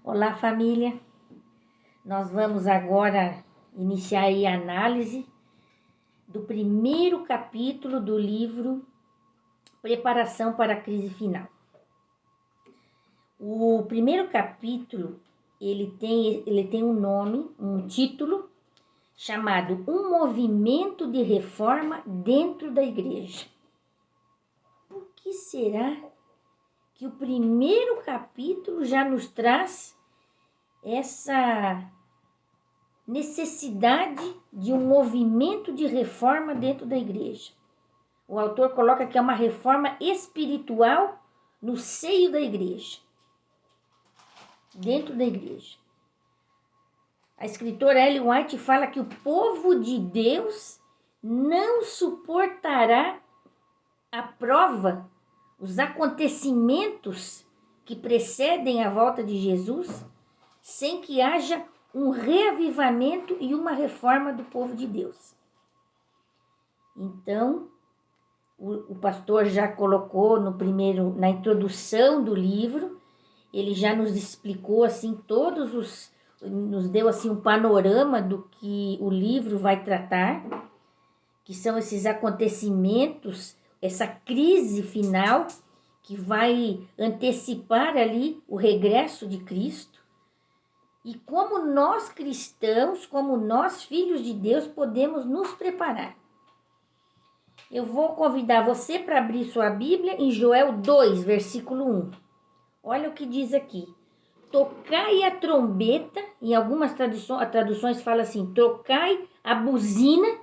Olá, família. Nós vamos agora iniciar aí a análise do primeiro capítulo do livro Preparação para a Crise Final. O primeiro capítulo, ele tem um nome, um título, chamado Um Movimento de Reforma Dentro da Igreja. Por que será que o primeiro capítulo já nos traz essa necessidade de um movimento de reforma dentro da igreja? O autor coloca que é uma reforma espiritual no seio da igreja, dentro da igreja. A escritora Ellen White fala que o povo de Deus não suportará a prova, os acontecimentos que precedem a volta de Jesus, sem que haja um reavivamento e uma reforma do povo de Deus. Então, o pastor já colocou na introdução do livro, ele já nos explicou assim nos deu assim um panorama do que o livro vai tratar, que são esses acontecimentos, essa crise final que vai antecipar ali o regresso de Cristo. E como nós cristãos, como nós filhos de Deus, podemos nos preparar. Eu vou convidar você para abrir sua Bíblia em Joel 2, versículo 1. Olha o que diz aqui. Tocai a trombeta, em algumas traduções fala assim, tocai a buzina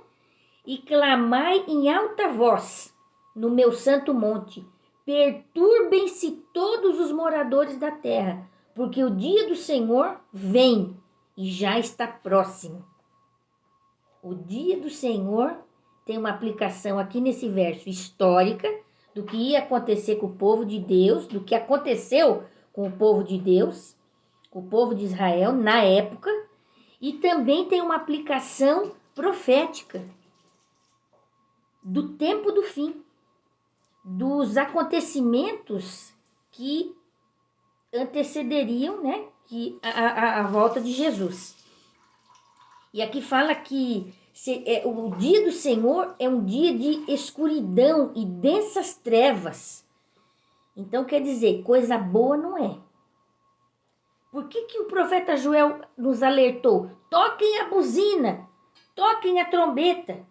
e clamai em alta voz no meu santo monte. Perturbem-se todos os moradores da terra, porque o dia do Senhor vem e já está próximo. O dia do Senhor tem uma aplicação aqui nesse verso histórica do que ia acontecer com o povo de Deus, do que aconteceu com o povo de Deus, com o povo de Israel na época, e também tem uma aplicação profética do tempo do fim, dos acontecimentos que antecederiam, né, a volta de Jesus. E aqui fala que o dia do Senhor é um dia de escuridão e densas trevas. Então quer dizer, coisa boa não é. Por que o profeta Joel nos alertou? Toquem a buzina, toquem a trombeta.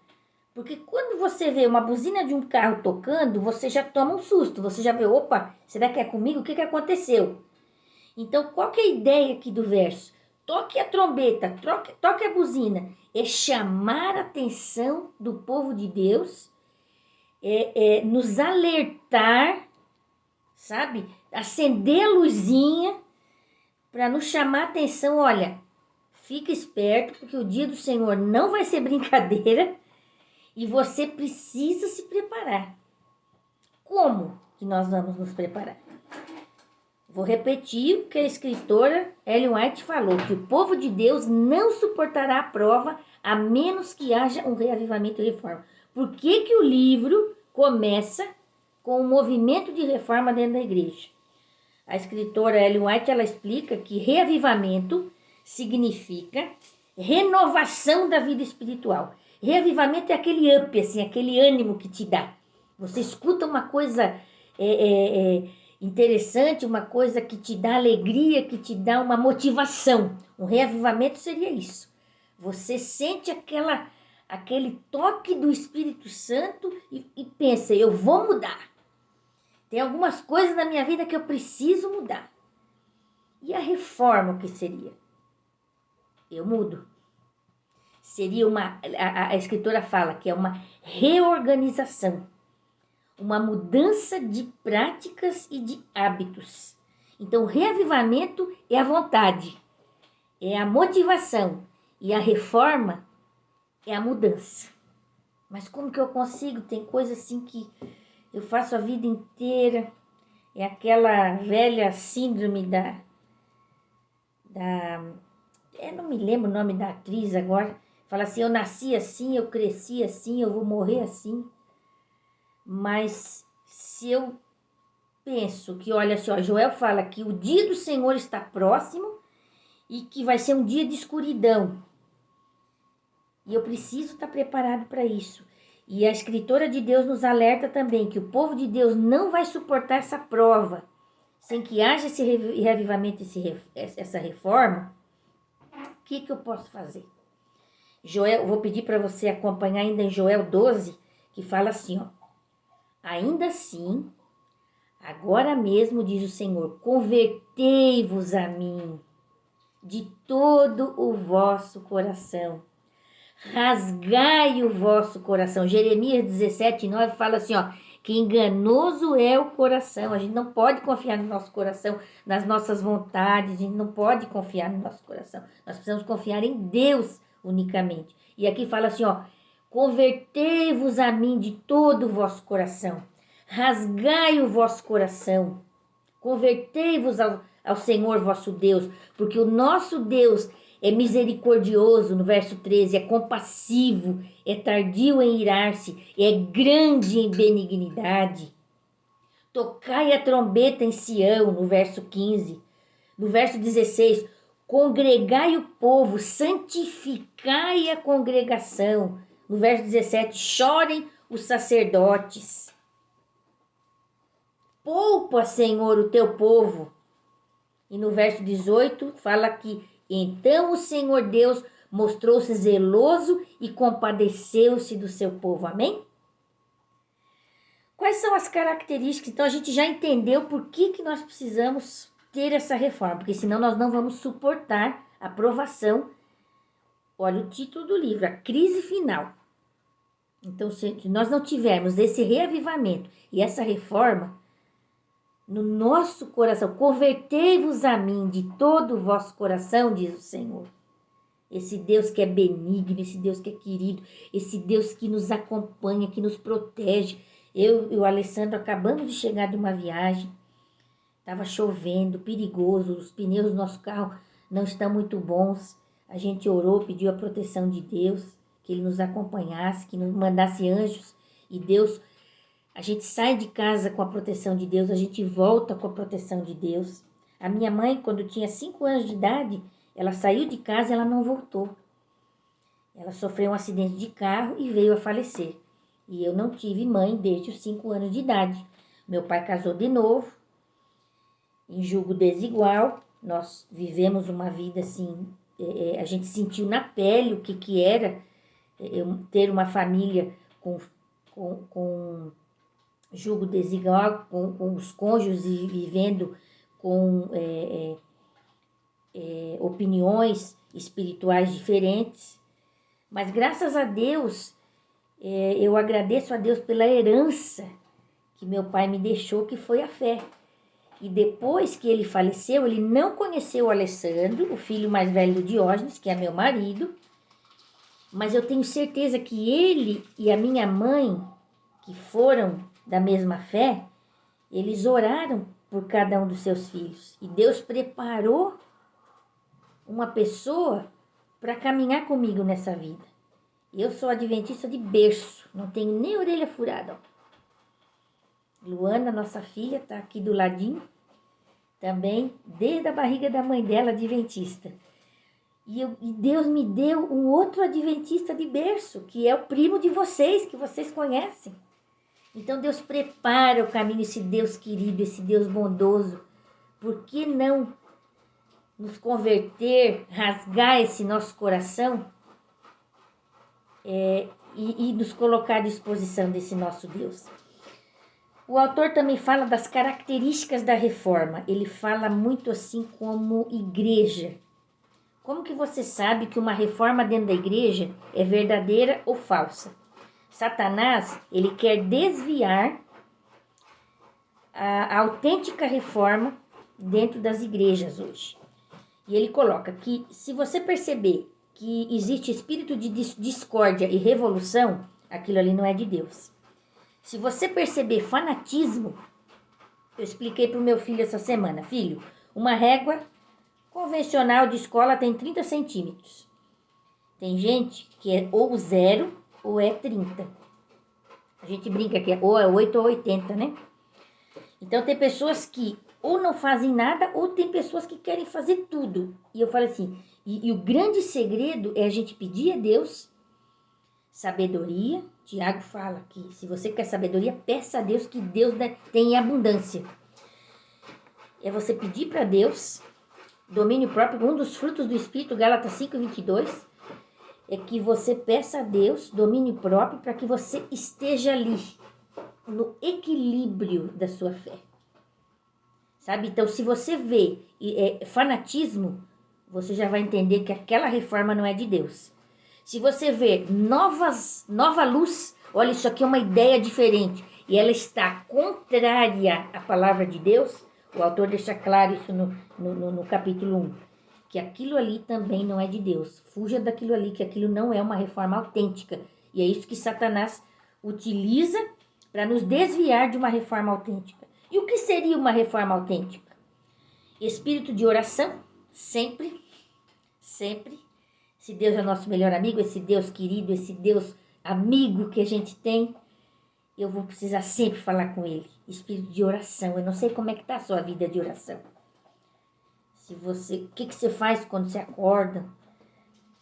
Porque quando você vê uma buzina de um carro tocando, você já toma um susto. Você já vê, opa, será que é comigo? O que aconteceu? Então, qual que é a ideia aqui do verso? Toque a trombeta, toque a buzina. É chamar a atenção do povo de Deus, nos alertar, sabe? Acender a luzinha para nos chamar a atenção. Olha, fica esperto, porque o dia do Senhor não vai ser brincadeira e você precisa se preparar. Como que nós vamos nos preparar? Vou repetir o que a escritora Ellen White falou, que o povo de Deus não suportará a prova a menos que haja um reavivamento e reforma. Por que o livro começa com um movimento de reforma dentro da igreja? A escritora Ellen White, ela explica que reavivamento significa renovação da vida espiritual. Reavivamento é aquele up, assim, aquele ânimo que te dá. Você escuta uma coisa interessante, uma coisa que te dá alegria, que te dá uma motivação. Um reavivamento seria isso. Você sente aquele toque do Espírito Santo e pensa, eu vou mudar. Tem algumas coisas na minha vida que eu preciso mudar. E a reforma, o que seria? Eu mudo. Seria a escritora fala que é uma reorganização. Uma mudança de práticas e de hábitos. Então, o reavivamento é a vontade, é a motivação. E a reforma é a mudança. Mas como que eu consigo? Tem coisa assim que eu faço a vida inteira. É aquela velha síndrome eu não me lembro o nome da atriz agora. Fala assim, eu nasci assim, eu cresci assim, eu vou morrer assim. Mas se eu penso que, olha só, Joel fala que o dia do Senhor está próximo, e que vai ser um dia de escuridão. E eu preciso estar preparado para isso. E a escritora de Deus nos alerta também que o povo de Deus não vai suportar essa prova sem que haja esse reavivamento, essa reforma. O que eu posso fazer? Joel, vou pedir para você acompanhar ainda em Joel 12, que fala assim, ó. Ainda assim, agora mesmo, diz o Senhor, convertei-vos a mim de todo o vosso coração. Rasgai o vosso coração. Jeremias 17, 9 fala assim, ó, que enganoso é o coração. A gente não pode confiar no nosso coração, nas nossas vontades, a gente não pode confiar no nosso coração. Nós precisamos confiar em Deus unicamente. E aqui fala assim, ó, convertei-vos a mim de todo o vosso coração. Rasgai o vosso coração. Convertei-vos ao Senhor vosso Deus, porque o nosso Deus é misericordioso, no verso 13, é compassivo, é tardio em irar-se, é grande em benignidade. Tocai a trombeta em Sião, no verso 15. No verso 16, congregai o povo, santificai a congregação. No verso 17, chorem os sacerdotes. Poupa, Senhor, o teu povo. E no verso 18, fala que então o Senhor Deus mostrou-se zeloso e compadeceu-se do seu povo. Amém? Quais são as características? Então a gente já entendeu por que nós precisamos ter essa reforma, porque senão nós não vamos suportar a provação. Olha o título do livro, a crise final. Então, se nós não tivermos esse reavivamento e essa reforma no nosso coração, convertei-vos a mim de todo o vosso coração, diz o Senhor. Esse Deus que é benigno, esse Deus que é querido, esse Deus que nos acompanha, que nos protege. Eu e o Alessandro acabamos de chegar de uma viagem, estava chovendo, perigoso, os pneus do nosso carro não estão muito bons. A gente orou, pediu a proteção de Deus, que Ele nos acompanhasse, que nos mandasse anjos. E Deus, a gente sai de casa com a proteção de Deus, a gente volta com a proteção de Deus. A minha mãe, quando tinha 5 anos de idade, ela saiu de casa e ela não voltou. Ela sofreu um acidente de carro e veio a falecer. E eu não tive mãe desde os 5 anos de idade. Meu pai casou de novo, em julgo desigual. Nós vivemos uma vida assim, a gente sentiu na pele o que era ter uma família com julgo desigual, com os cônjuges vivendo com opiniões espirituais diferentes. Mas graças a Deus, eu agradeço a Deus pela herança que meu pai me deixou, que foi a fé. E depois que ele faleceu, ele não conheceu o Alessandro, o filho mais velho do Diógenes, que é meu marido, mas eu tenho certeza que ele e a minha mãe, que foram da mesma fé, eles oraram por cada um dos seus filhos. E Deus preparou uma pessoa para caminhar comigo nessa vida. Eu sou adventista de berço, não tenho nem orelha furada. Luana, nossa filha, está aqui do ladinho, também desde a barriga da mãe dela, adventista. E Deus me deu um outro adventista de berço, que é o primo de vocês, que vocês conhecem. Então Deus prepara o caminho, esse Deus querido, esse Deus bondoso. Por que não nos converter, rasgar esse nosso coração e nos colocar à disposição desse nosso Deus? O autor também fala das características da reforma. Ele fala muito assim como igreja. Como que você sabe que uma reforma dentro da igreja é verdadeira ou falsa? Satanás, ele quer desviar a autêntica reforma dentro das igrejas hoje. E ele coloca que se você perceber que existe espírito de discórdia e revolução, aquilo ali não é de Deus. Se você perceber fanatismo, eu expliquei para o meu filho essa semana, filho, uma régua convencional de escola tem 30 centímetros. Tem gente que é ou 0 ou é 30. A gente brinca que ou é 8 ou 80, né? Então tem pessoas que ou não fazem nada, ou tem pessoas que querem fazer tudo. E eu falo assim, e o grande segredo é a gente pedir a Deus sabedoria. Tiago fala que se você quer sabedoria, peça a Deus, que Deus tem em abundância. É você pedir para Deus domínio próprio. Um dos frutos do Espírito, Gálatas 5:22, é que você peça a Deus domínio próprio para que você esteja ali, no equilíbrio da sua fé. Sabe? Então, se você vê fanatismo, você já vai entender que aquela reforma não é de Deus. Se você vê nova luz, olha, isso aqui é uma ideia diferente, e ela está contrária à palavra de Deus, o autor deixa claro isso no capítulo 1, que aquilo ali também não é de Deus. Fuja daquilo ali, que aquilo não é uma reforma autêntica. E é isso que Satanás utiliza para nos desviar de uma reforma autêntica. E o que seria uma reforma autêntica? Espírito de oração, sempre, sempre. Esse Deus é nosso melhor amigo, esse Deus querido, esse Deus amigo que a gente tem, eu vou precisar sempre falar com ele. Espírito de oração, eu não sei como é que está a sua vida de oração. O que você faz quando você acorda?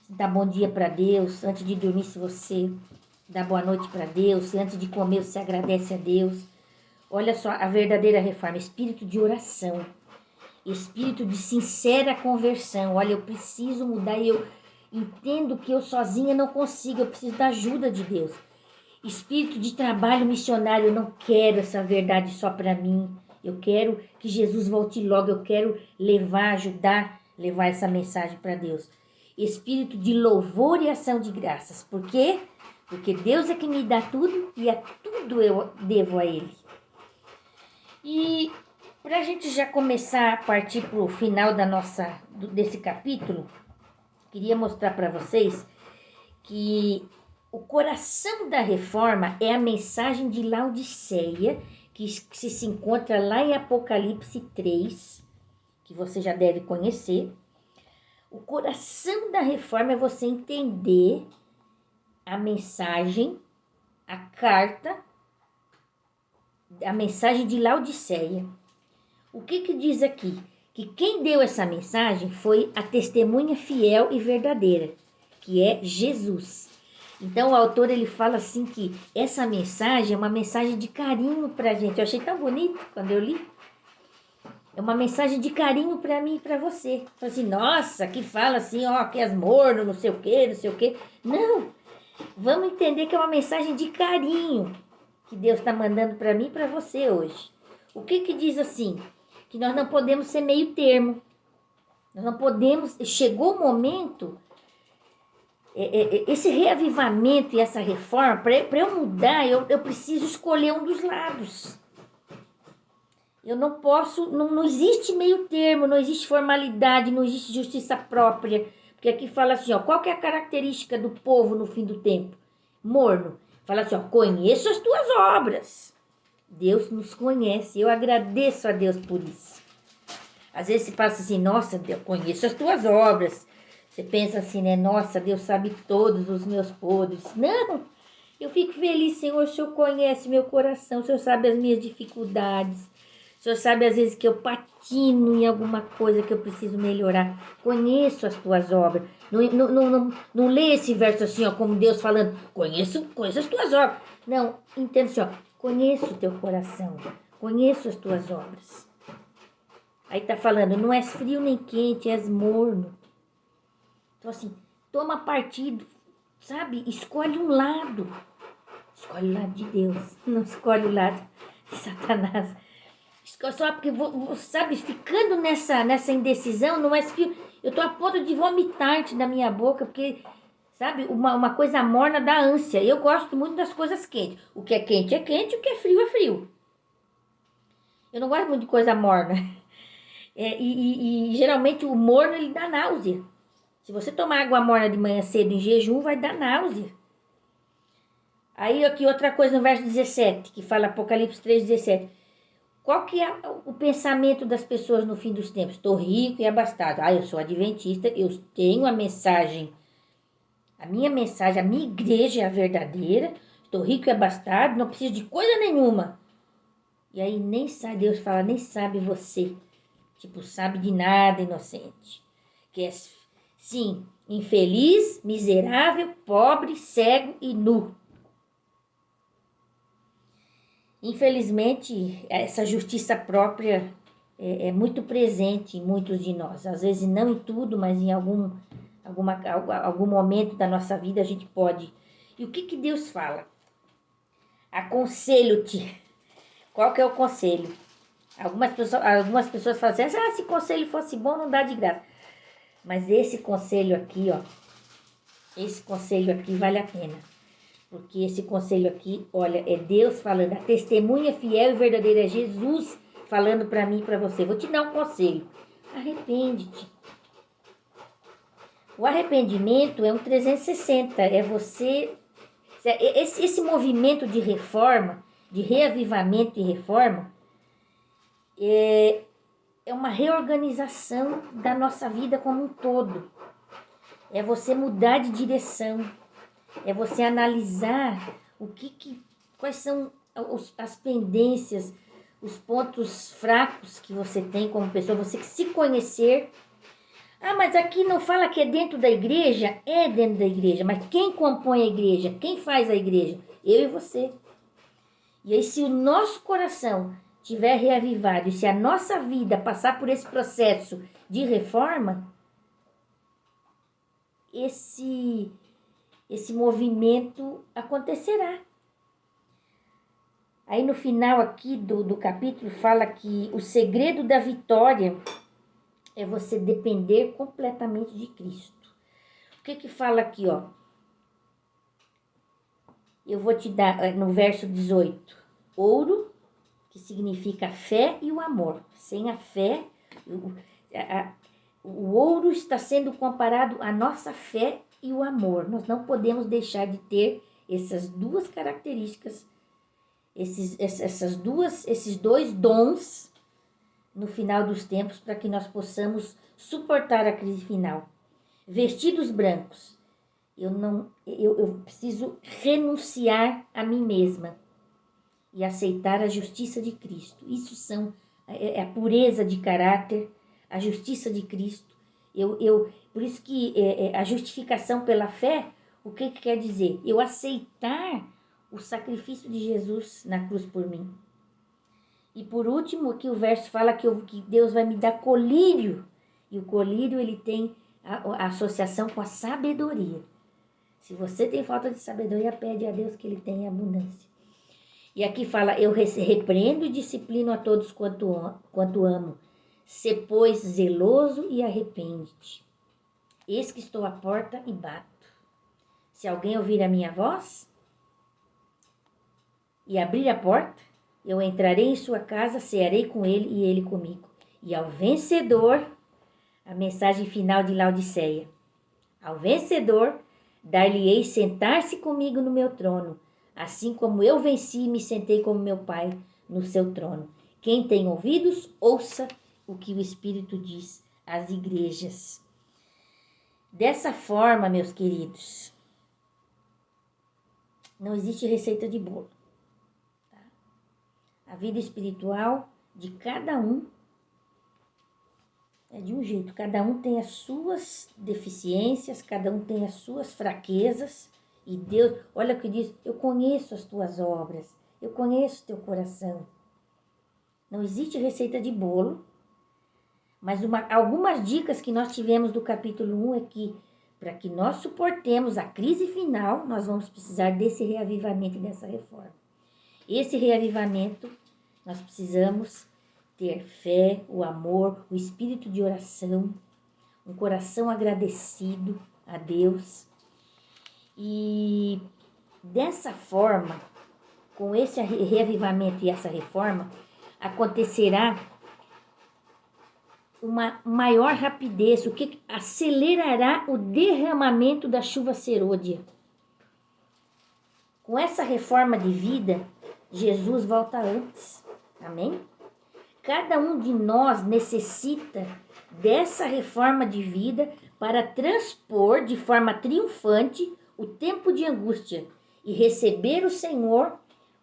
Você dá bom dia para Deus, antes de dormir, se você dá boa noite para Deus, se antes de comer você agradece a Deus. Olha só a verdadeira reforma, espírito de oração, espírito de sincera conversão. Olha, eu preciso mudar e eu entendo que eu sozinha não consigo, eu preciso da ajuda de Deus. Espírito de trabalho missionário, eu não quero essa verdade só para mim. Eu quero que Jesus volte logo, eu quero levar essa mensagem para Deus. Espírito de louvor e ação de graças. Por quê? Porque Deus é que me dá tudo e a tudo eu devo a Ele. E para a gente já começar a partir para o final desse capítulo, queria mostrar para vocês que o coração da reforma é a mensagem de Laodiceia, que se encontra lá em Apocalipse 3, que você já deve conhecer. O coração da reforma é você entender a mensagem, a carta, a mensagem de Laodiceia. O que diz aqui? Que quem deu essa mensagem foi a testemunha fiel e verdadeira, que é Jesus. Então o autor ele fala assim que essa mensagem é uma mensagem de carinho para a gente. Eu achei tão bonito quando eu li. É uma mensagem de carinho para mim e para você. Fala assim, nossa, que fala assim, ó, que és morno, não sei o quê, não sei o quê. Não, vamos entender que é uma mensagem de carinho que Deus está mandando para mim e para você hoje. O que diz assim? Que nós não podemos ser meio termo. Nós não podemos... Chegou o momento... esse reavivamento e essa reforma, para eu mudar, eu preciso escolher um dos lados. Eu não posso... Não existe meio termo, não existe formalidade, não existe justiça própria. Porque aqui fala assim, ó, qual que é a característica do povo no fim do tempo? Morno. Fala assim, ó, conheço as tuas obras. Deus nos conhece, eu agradeço a Deus por isso. Às vezes se passa assim, nossa, Deus, conheço as tuas obras. Você pensa assim, né, nossa, Deus sabe todos os meus podres. Não, eu fico feliz, Senhor, o Senhor conhece meu coração, o Senhor sabe as minhas dificuldades. O Senhor sabe às vezes que eu patino em alguma coisa que eu preciso melhorar. Conheço as tuas obras. Não lê esse verso assim, ó, como Deus falando, conheço as tuas obras. Não, entenda assim, ó, conheço o teu coração, conheço as tuas obras. Aí tá falando, não és frio nem quente, és morno. Então assim, toma partido, sabe? Escolhe um lado. Escolhe o lado de Deus, não escolhe o lado de Satanás. Só porque, sabe, ficando nessa indecisão, não é frio. Eu tô a ponto de vomitar da minha boca, porque... Sabe, uma coisa morna dá ânsia. Eu gosto muito das coisas quentes. O que é quente, o que é frio. Eu não gosto muito de coisa morna. E geralmente o morno, ele dá náusea. Se você tomar água morna de manhã cedo em jejum, vai dar náusea. Aí aqui outra coisa no verso 17, que fala Apocalipse 3:17. Qual que é o pensamento das pessoas no fim dos tempos? Estou rico e abastado. Eu sou adventista, eu tenho a mensagem... A minha mensagem, a minha igreja é a verdadeira. Estou rico e abastado, não preciso de coisa nenhuma. E aí nem sabe, Deus fala, nem sabe você. Tipo, sabe de nada, inocente. Que é, sim, infeliz, miserável, pobre, cego e nu. Infelizmente, essa justiça própria é muito presente em muitos de nós. Às vezes não em tudo, mas em algum momento da nossa vida a gente pode. E o que Deus fala? Aconselho-te. Qual que é o conselho? Algumas pessoas falam assim, se conselho fosse bom, não dá de graça. Mas esse conselho aqui, ó, esse conselho aqui vale a pena. Porque esse conselho aqui, olha, é Deus falando, a testemunha fiel e verdadeira é Jesus falando para mim e para você. Vou te dar um conselho. Arrepende-te. O arrependimento é um 360, é você... Esse movimento de reforma, de reavivamento e reforma, é uma reorganização da nossa vida como um todo. É você mudar de direção. É você analisar quais são as pendências, os pontos fracos que você tem como pessoa, você se conhecer. Mas aqui não fala que é dentro da igreja? É dentro da igreja, mas quem compõe a igreja? Quem faz a igreja? Eu e você. E aí, se o nosso coração tiver reavivado e se a nossa vida passar por esse processo de reforma, esse movimento acontecerá. Aí no final aqui do capítulo fala que o segredo da vitória é você depender completamente de Cristo. O que fala aqui, ó? Eu vou te dar no verso 18. Ouro, que significa a fé e o amor. Sem a fé, o ouro está sendo comparado à nossa fé e o amor. Nós não podemos deixar de ter essas duas características, esses dois dons no final dos tempos, para que nós possamos suportar a crise final. Vestidos brancos. Eu preciso renunciar a mim mesma e aceitar a justiça de Cristo. Isso são a pureza de caráter, a justiça de Cristo. Por isso que a justificação pela fé, o que quer dizer? Eu aceitar o sacrifício de Jesus na cruz por mim. E por último, aqui o verso fala que Deus vai me dar colírio. E o colírio, ele tem a associação com a sabedoria. Se você tem falta de sabedoria, pede a Deus que ele tenha abundância. E aqui fala, eu repreendo e disciplino a todos quanto amo. Sê, pois, zeloso e arrepende-te. Eis que estou à porta e bato. Se alguém ouvir a minha voz e abrir a porta, eu entrarei em sua casa, cearei com ele e ele comigo. E ao vencedor, a mensagem final de Laodiceia. Ao vencedor, dar-lhe-ei sentar-se comigo no meu trono, assim como eu venci e me sentei como meu Pai no seu trono. Quem tem ouvidos, ouça o que o Espírito diz às igrejas. Dessa forma, meus queridos, não existe receita de bolo. Tá? A vida espiritual de cada um é de um jeito. Cada um tem as suas deficiências, cada um tem as suas fraquezas. E Deus, olha o que diz, eu conheço as tuas obras, eu conheço o teu coração. Não existe receita de bolo, mas algumas dicas que nós tivemos do capítulo 1 é que, para que nós suportemos a crise final, nós vamos precisar desse reavivamento e dessa reforma. Esse reavivamento, nós precisamos ter fé, o amor, o espírito de oração, um coração agradecido a Deus. E dessa forma, com esse reavivamento e essa reforma, acontecerá uma maior rapidez, o que acelerará o derramamento da chuva serôdia. Com essa reforma de vida, Jesus volta antes. Amém? Cada um de nós necessita dessa reforma de vida para transpor de forma triunfante o tempo de angústia e receber o Senhor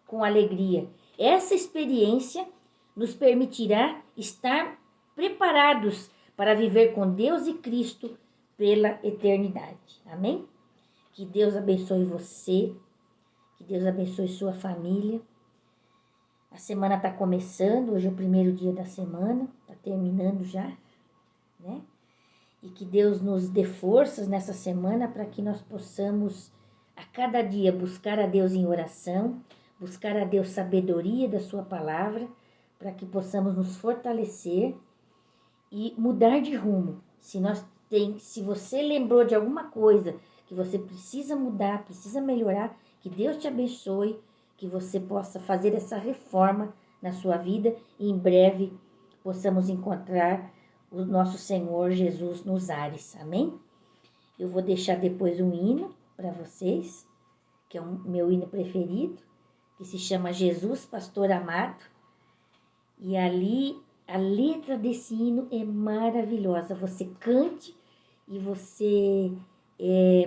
com alegria. essa experiência nos permitirá estar preparados para viver com Deus e Cristo pela eternidade. Amém? Que Deus abençoe você, que Deus abençoe sua família. A semana está começando, hoje é o primeiro dia da semana, está terminando já, né? E que Deus nos dê forças nessa semana para que nós possamos a cada dia buscar a Deus em oração, buscar a Deus sabedoria da sua palavra, para que possamos nos fortalecer e mudar de rumo. Se você lembrou de alguma coisa que você precisa mudar, precisa melhorar, que Deus te abençoe, que você possa fazer essa reforma na sua vida e em breve possamos encontrar o nosso Senhor Jesus nos ares. Amém? Eu vou deixar depois um hino para vocês, que é o meu hino preferido, que se chama Jesus, Pastor Amado. E ali, a letra desse hino é maravilhosa. Você cante e você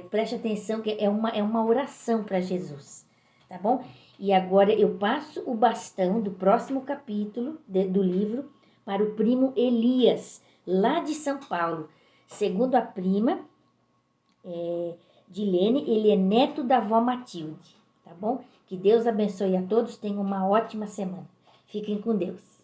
preste atenção que é uma oração para Jesus, tá bom? E agora eu passo o bastão do próximo capítulo do livro para o primo Elias, lá de São Paulo. Segundo a prima Dilene, ele é neto da avó Matilde, tá bom? Que Deus abençoe a todos, tenham uma ótima semana. Fiquem com Deus.